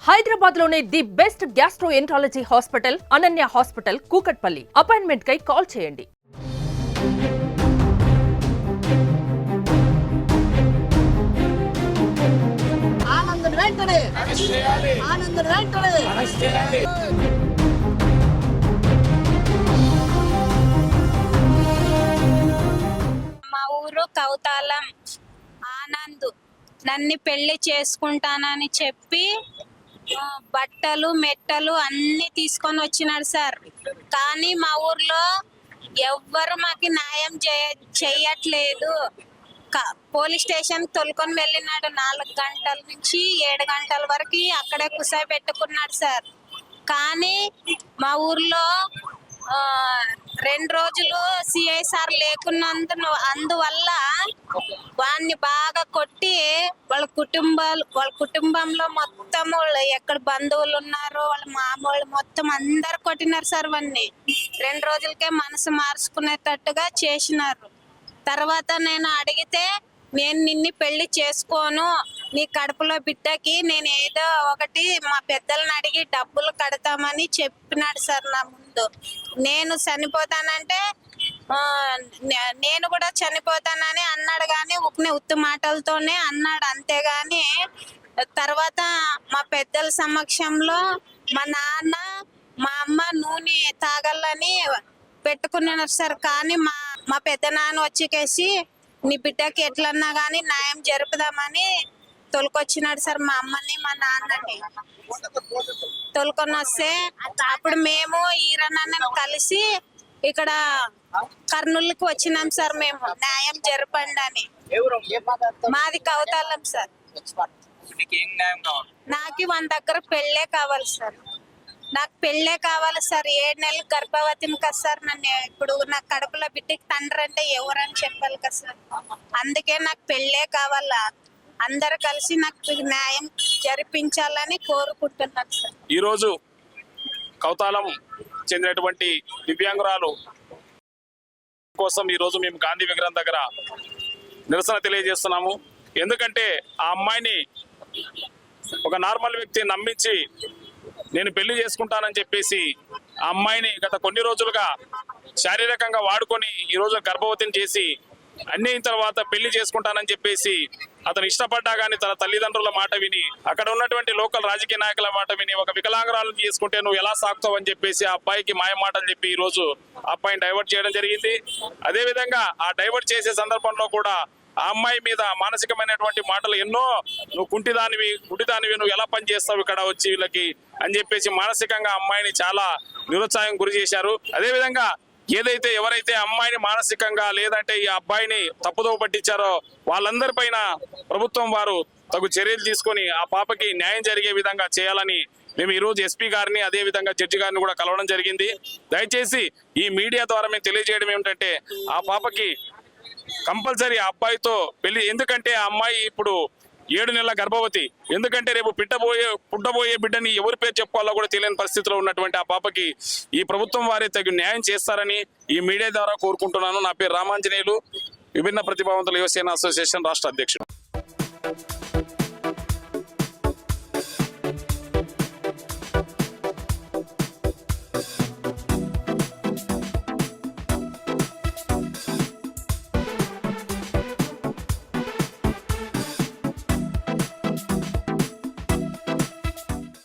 హైదరాబాద్ లోనే the best gastroenterology hospital Ananya hospital Kukatpally. Appointment కై call చేయండి. మా ఊరు కౌతాలం. ఆనంద్ నన్ను పెళ్లి చేసుకుంటానని చెప్పి బట్టలు మెట్టలు అన్ని తీసుకొని వచ్చినాడు సార్. కానీ మా ఊర్లో ఎవ్వరు మాకు న్యాయం చెయ్యట్లేదు. Police station తొలుకొని వెళ్ళినాడు. 4 గంటల నుంచి 7 గంటల వరకు అక్కడే కూర్చోబెట్టుకున్నాడు సార్. కానీ మా ఊర్లో 2 రోజులు సిఐ సార్ అందువల్ల వాడిని బాగా కొట్టి వాళ్ళ కుటుంబంలో మొత్తం ఎక్కడ బంధువులు ఉన్నారో వాళ్ళ మామూలు మొత్తం అందరు కొట్టినారు సార్. వాడిని 2 రోజులకే మనసు మార్చుకునేటట్టుగా చేసినారు. తర్వాత నేను అడిగితే, నేను నిన్ను పెళ్లి చేసుకోను, నీ కడుపులో బిడ్డకి నేను ఏదో ఒకటి మా పెద్దలను అడిగి డబ్బులు కడతామని చెప్పినాడు సార్ నా ముందు. నేను చనిపోతానంటే నేను కూడా చనిపోతానని అన్నాడు. కానీ ఉత్తు మాటలతోనే అన్నాడు, అంతేగాని తర్వాత మా పెద్దల సమక్షంలో మా నాన్న మా అమ్మ నూనె తాగాలని పెట్టుకున్నారు సార్. కానీ మా పెద్ద నాన్న వచ్చేకేసి నీ బిడ్డకి ఎట్లన్నా కానీ న్యాయం జరుపుదామని తొలకొచ్చినాడు సార్. మా అమ్మని మా నాన్నని తొలకొని వస్తే అప్పుడు మేము ఈరన్నని కలిసి ఇక్కడ కర్నూలుకి వచ్చినాం సార్. మేము న్యాయం జరపండి అని. మాది కౌతాలం సార్. నాకు మన దగ్గర పెళ్ళే కావాలి సార్. నాకు పెళ్ళే కావాలి సార్. 7 నెలలు గర్భవతిని కదా సార్. నన్ను ఇప్పుడు నా కడుపులో బిడ్డకి తండ్రి అంటే ఎవరని చెప్పాలి కదా సార్. అందుకే నాకు పెళ్ళే కావాలా. అందరు కలిసి నాకు న్యాయం జరిపించాలని కోరుకుంటున్నాను సార్. ఈరోజు కౌతాలం చెందినటువంటి దివ్యాంగురాలు కోసం ఈరోజు మేము గాంధీ విగ్రహం దగ్గర నిరసన తెలియజేస్తున్నాము. ఎందుకంటే ఆ అమ్మాయిని ఒక నార్మల్ వ్యక్తి నమ్మించి నేను పెళ్లి చేసుకుంటానని చెప్పేసి ఆ అమ్మాయిని గత కొన్ని రోజులుగా శారీరకంగా వాడుకొని ఈరోజు గర్భవతిని చేసి అన్ని అయిన తర్వాత పెళ్లి చేసుకుంటానని చెప్పేసి అతను ఇష్టపడ్డా కానీ తన తల్లిదండ్రుల మాట విని, అక్కడ ఉన్నటువంటి లోకల్ రాజకీయ నాయకుల మాట విని, ఒక వికలాంగురాలను చేసుకుంటే నువ్వు ఎలా సాగుతావు అని చెప్పేసి ఆ అబ్బాయికి మాయ మాటలు చెప్పి ఈ రోజు ఆ అబ్బాయిని డైవర్ట్ చేయడం జరిగింది. అదేవిధంగా ఆ డైవర్ట్ చేసే సందర్భంలో కూడా ఆ అమ్మాయి మీద మానసికమైనటువంటి మాటలు ఎన్నో, నువ్వు గుడ్డిదానివి నువ్వు ఎలా పని చేస్తావు ఇక్కడ వచ్చి వీళ్ళకి అని చెప్పేసి మానసికంగా అమ్మాయిని చాలా నిరుత్సాహం గురి చేశారు. అదేవిధంగా ఏదైతే ఎవరైతే అమ్మాయిని మానసికంగా లేదంటే ఈ అబ్బాయిని తప్పుదోవ పట్టించారో వాళ్ళందరిపైన ప్రభుత్వం వారు తగు చర్యలు తీసుకొని ఆ పాపకి న్యాయం జరిగే విధంగా చేయాలని మేము ఈరోజు ఎస్పీ గారిని అదే విధంగా జడ్జి గారిని కూడా కలవడం జరిగింది. దయచేసి ఈ మీడియా ద్వారా మేము తెలియజేయడం ఏమిటంటే ఆ పాపకి కంపల్సరీ ఆ అబ్బాయితో పెళ్లి. ఎందుకంటే ఆ అమ్మాయి ఇప్పుడు 7 నెలల గర్భవతి. ఎందుకంటే రేపు పుట్టబోయే బిడ్డని ఎవరి పేరు చెప్పుకోవాలో కూడా తెలియని పరిస్థితిలో ఉన్నటువంటి ఆ పాపకి ఈ ప్రభుత్వం వారే తగిన న్యాయం చేస్తారని ఈ మీడియా ద్వారా కోరుకుంటున్నాను. నా పేరు రామాంజనేయులు, విభిన్న ప్రతిభావంతుల యువసేన అసోసియేషన్ రాష్ట్ర అధ్యక్షుడు.